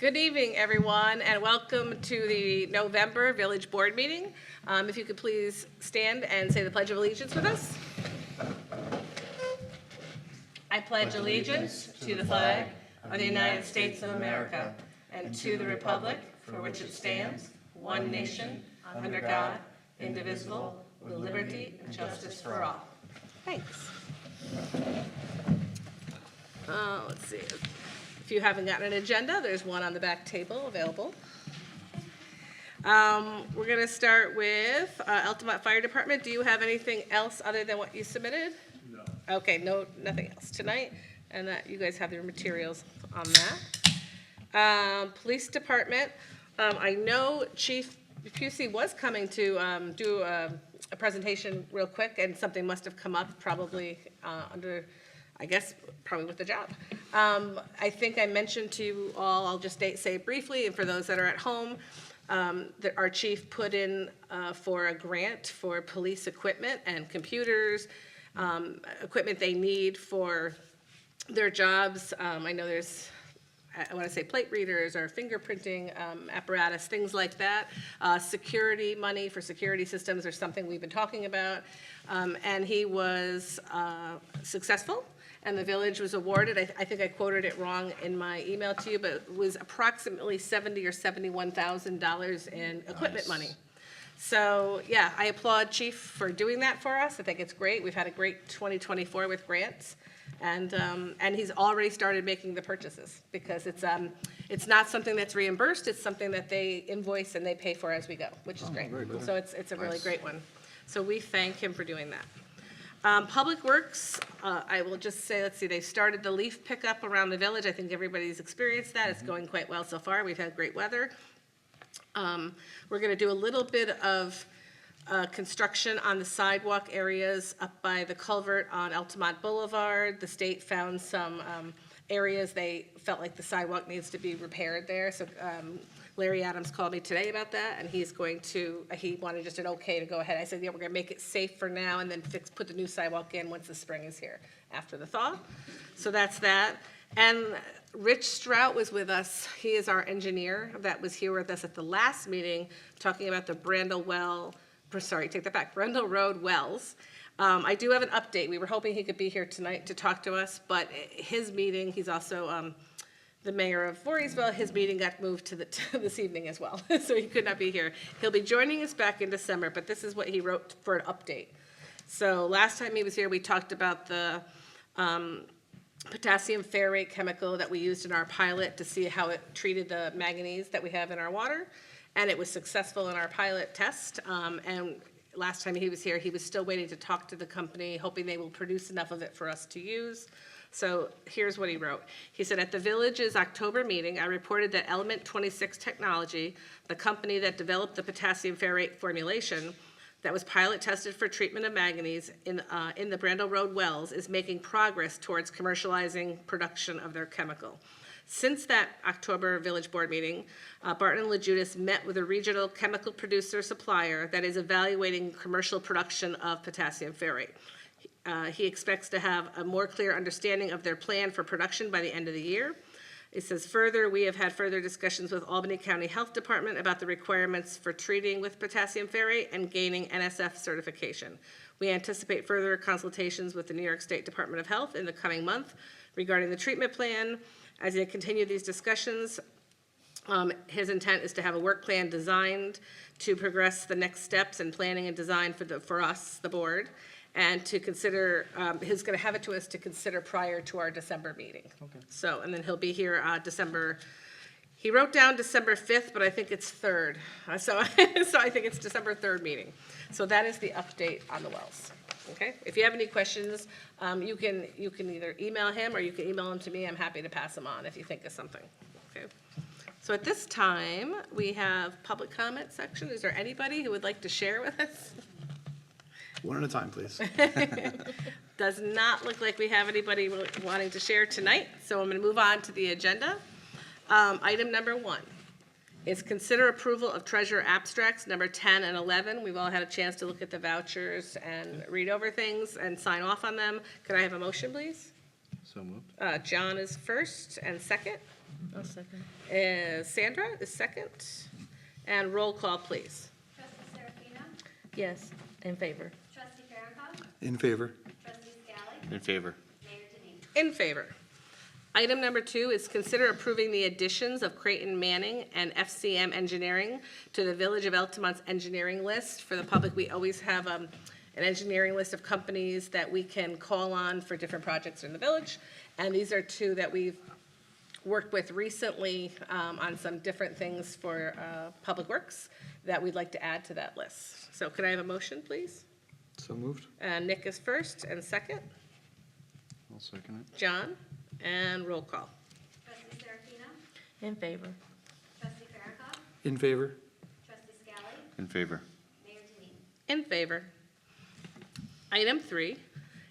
Good evening, everyone, and welcome to the November Village Board meeting. If you could please stand and say the Pledge of Allegiance with us. I pledge allegiance to the flag of the United States of America and to the republic for which it stands, one nation, under God, indivisible, with liberty and justice for all. Thanks. Let's see. If you haven't gotten an agenda, there's one on the back table available. We're going to start with Altamont Fire Department. Do you have anything else other than what you submitted? No. Okay, nothing else tonight, and that you guys have your materials on that. Police Department. I know Chief Pusey was coming to do a presentation real quick, and something must have come up probably under. I guess probably with the job. I think I mentioned to you all, I'll just say it briefly, and for those that are at home, that our chief put in for a grant for police equipment and computers, equipment they need for their jobs. I know there's, I want to say plate readers or fingerprinting apparatus, things like that. Security money for security systems or something we've been talking about. And he was successful. And the village was awarded, I think I quoted it wrong in my email to you, but it was approximately $70,000 or $71,000 in equipment money. So yeah, I applaud Chief for doing that for us. I think it's great. We've had a great 2024 with grants, and he's already started making the purchases because it's not something that's reimbursed. It's something that they invoice and they pay for as we go, which is great. Cool. So it's a really great one. So we thank him for doing that. Public Works, I will just say, let's see, they started the leaf pickup around the village. I think everybody's experienced that. It's going quite well so far. We've had great weather. We're going to do a little bit of construction on the sidewalk areas up by the culvert on Altamont Boulevard. The state found some areas they felt like the sidewalk needs to be repaired there. So Larry Adams called me today about that, and he wanted just an okay to go ahead. I said, yeah, we're going to make it safe for now and then put the new sidewalk in once the spring is here after the thaw. So that's that. And Rich Strout was with us. He is our engineer that was here with us at the last meeting talking about the Brandel Road wells. I do have an update. We were hoping he could be here tonight to talk to us, but his meeting, he's also the mayor of Voorheesville, his meeting got moved to this evening as well, so he could not be here. He'll be joining us back in December, but this is what he wrote for an update. So last time he was here, we talked about the potassium ferrate chemical that we used in our pilot to see how it treated the manganese that we have in our water, and it was successful in our pilot test. And last time he was here, he was still waiting to talk to the company, hoping they will produce enough of it for us to use. So here's what he wrote. He said, at the village's October meeting, I reported that Element 26 Technology, the company that developed the potassium ferrate formulation that was pilot tested for treatment of manganese in the Brandel Road wells, is making progress towards commercializing production of their chemical. Since that October village board meeting, Barton and LaJudas met with a regional chemical producer supplier that is evaluating commercial production of potassium ferrate. He expects to have a more clear understanding of their plan for production by the end of the year. It says further, we have had further discussions with Albany County Health Department about the requirements for treating with potassium ferrate and gaining NSF certification. We anticipate further consultations with the New York State Department of Health in the coming month regarding the treatment plan. As they continue these discussions, his intent is to have a work plan designed to progress the next steps in planning and design for us, the board, and to consider, he's going to have it to us to consider prior to our December meeting. Okay. So, and then he'll be here he wrote down December 5th, but I think it's 3rd. So I think it's December 3rd meeting. So that is the update on the wells. Okay? If you have any questions, you can either email him or you can email them to me. I'm happy to pass them on if you think of something. Okay? So at this time, we have public comment section. Is there anybody who would like to share with us? One at a time, please. Does not look like we have anybody wanting to share tonight, so I'm going to move on to the agenda. Item number 1 is consider approval of treasurer abstracts number 10 and 11. We've all had a chance to look at the vouchers and read over things and sign off on them. Could I have a motion, please? So moved. John is first and second. I'll second. Sandra is second. And roll call, please. Trustee Serafino? Yes, in favor. Trustee Farrakhan? In favor. Trustee Scally? In favor. Mayor Denine. In favor. Item number 2 is consider approving the additions of Creighton Manning and FCM Engineering to the Village of Altamont's engineering list. For the public, we always have an engineering list of companies that we can call on for different projects in the village. And these are 2 that we've worked with recently on some different things for Public Works that we'd like to add to that list. So could I have a motion, please? So moved. Nick is first and second. I'll second it. John, and roll call. Trustee Serafino? In favor. Trustee Farrakhan? In favor. Trustee Scally? In favor. Mayor Denine. In favor. Item 3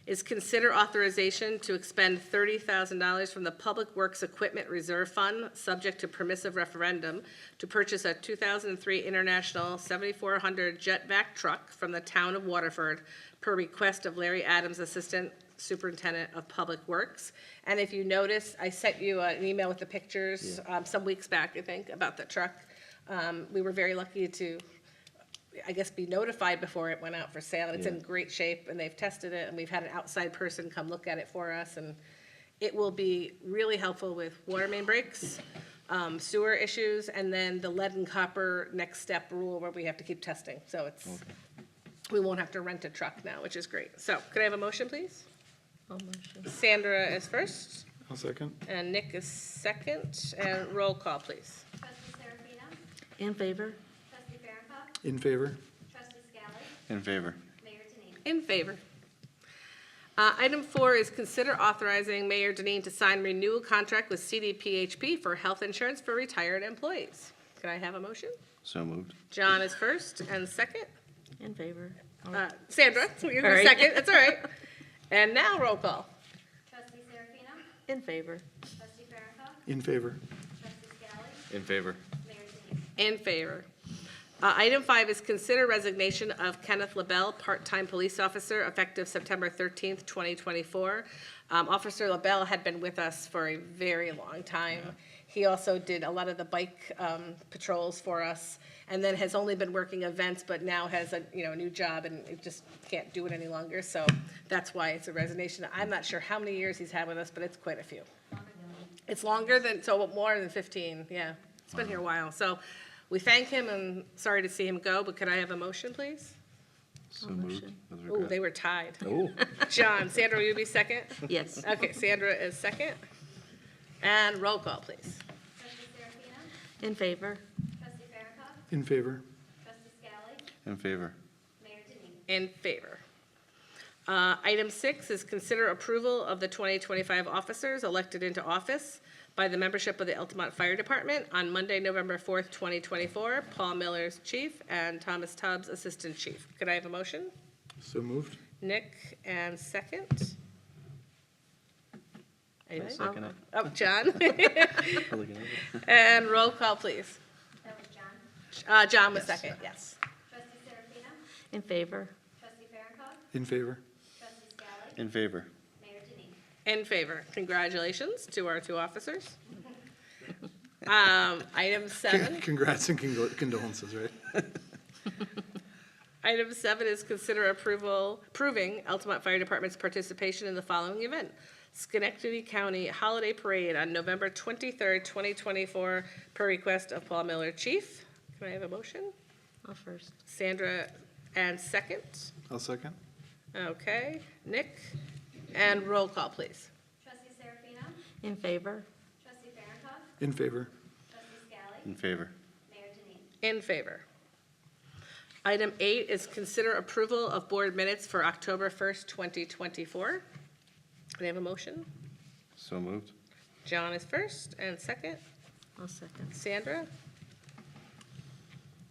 is consider authorization to expend $30,000 from the Public Works Equipment Reserve Fund, subject to permissive referendum, to purchase a 2003 International 7400 Jetvac truck from the town of Waterford, per request of Larry Adams, Assistant Superintendent of Public Works. And if you notice, I sent you an email with the pictures some weeks back, I think, about the truck. We were very lucky to, I guess, be notified before it went out for sale. It's in Yeah. great shape, and they've tested it, and we've had an outside person come look at it for us, and it will be really helpful with water main breaks, sewer issues, and then the lead and copper next step rule where we have to keep testing. So it's, we won't have to rent a truck now, which is great. So could I have a motion, please? I'll motion. Sandra is first, I'll second. and Nick is second, and roll call, please. Trustee Serafino? In favor. Trustee Farrakhan? In favor. Trustee Scally? In favor. Mayor Denine. In favor. Item 4 is consider authorizing Mayor Denine to sign renewal contract with CDPHP for health insurance for retired employees. Can I have a motion? So moved. John is first and second. In favor. Sandra, you're Sorry. second, that's all right. And now roll call. Trustee Serafino? In favor. Trustee Farrakhan? In favor. Trustee Scally? In favor. Mayor Denine. In favor. Item 5 is consider resignation of Kenneth LaBelle, part-time police officer, effective September 13th, 2024. Officer LaBelle had been with us for a very long time. He also did a lot of the bike patrols for us, and then has only been working events, but now has a new job and it just can't do it any longer. So that's why it's a resignation. I'm not sure how many years he's had with us, but it's quite a few. It's longer than, so more than 15, yeah. It's been here a while. So we thank him and sorry to see him go, but could I have a motion, please? So I'll moved. motion. With Oh, regret. they were tied. Oh. John, Sandra, will you be second? Yes. Okay, Sandra is second. And roll call, please. Trustee Serafino? In favor. Trustee Farrakhan? In favor. Trustee Scally? In favor. Mayor Denine. In favor. Item 6 is consider approval of the 2025 officers elected into office by the membership of the Altamont Fire Department on Monday, November 4th, 2024. Paul Miller's chief and Thomas Tubbs assistant chief. Could I have a motion? So moved. Nick and second. Anybody? Second it. Oh, John. Really good. And roll call, please. That was John. John was second, yes. Trustee Serafino? In favor. Trustee Farrakhan? In favor. Trustee Scally? In favor. Mayor Denine. In favor. Congratulations to our 2 officers. Item 7. Congrats and condolences, right? Item 7 is consider approving Altamont Fire Department's participation in the following event. Schenectady County Holiday Parade on November 23rd, 2024, per request of Paul Miller, Chief. Can I have a motion? I'll first. Sandra, and second. I'll second. Okay, Nick, and roll call, please. Trustee Serafino? In favor. Trustee Farrakhan? In favor. Trustee Scally? In favor. Mayor Denine. In favor. Item 8 is consider approval of board minutes for October 1st, 2024. Can I have a motion? So moved. John is first, and second. I'll second. Sandra?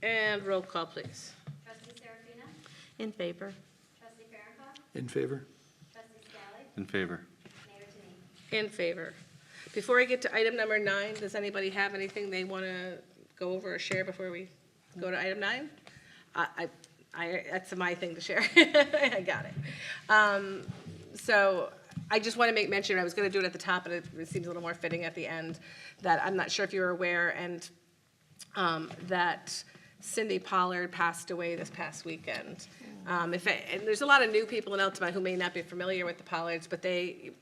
And roll call, please. Trustee Serafino? In favor. Trustee Farrakhan? In favor. Trustee Scally? In favor. Mayor Denine. In favor. Before I get to item number 9, does anybody have anything they want to go over or share before we go to item 9? That's my thing to share. I got it. So I just want to make mention, I was going to do it at the top, and it seems a little more fitting at the end, that I'm not sure if you're aware, and that Cindy Pollard passed away this past weekend. And there's a lot of new people in Altamont who may not be familiar with the Pollards, but they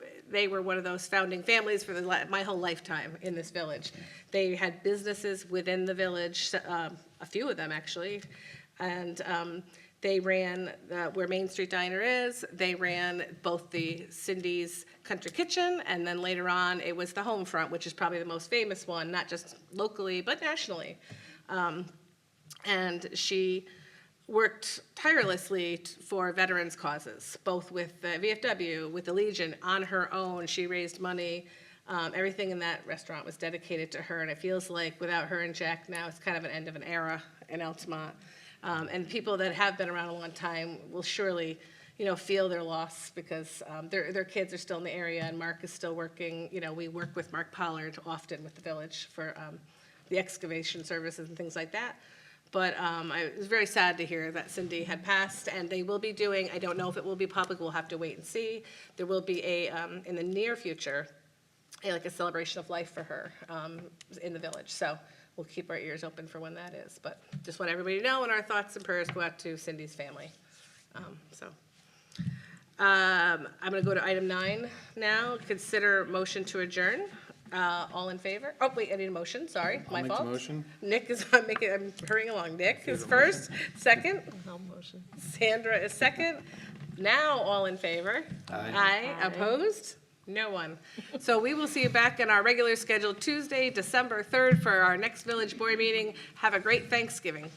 were one of those founding families for my whole lifetime in this village. They had businesses within the village, a few of them actually, and they ran where Main Street Diner is. They ran both the Cindy's Country Kitchen, and then later on, it was the Home Front, which is probably the most famous one, not just locally, but nationally. And she worked tirelessly for veterans' causes, both with the VFW, with the Legion, on her own. She raised money. Everything in that restaurant was dedicated to her, and it feels like without her and Jack now, it's kind of an end of an era in Altamont. And people that have been around a long time will surely, feel their loss because their kids are still in the area, and Mark is still working. We work with Mark Pollard often with the village for the excavation services and things like that. But I was very sad to hear that Cindy had passed, and they will be doing, I don't know if it will be public, we'll have to wait and see. There will be in the near future, a celebration of life for her in the village. So we'll keep our ears open for when that is. But just want everybody to know, and our thoughts and prayers go out to Cindy's family. I'm going to go to item 9 now. Consider motion to adjourn. All in favor? Oh, wait, I need a motion, sorry, my I'll fault. make the motion. Nick is I'm hurrying along. Nick is first, second. No motion. Sandra is second. Now, all in favor? Aye. Opposed? No one. So we will see you back on our regular schedule Tuesday, December 3rd for our next village board meeting. Have a great Thanksgiving.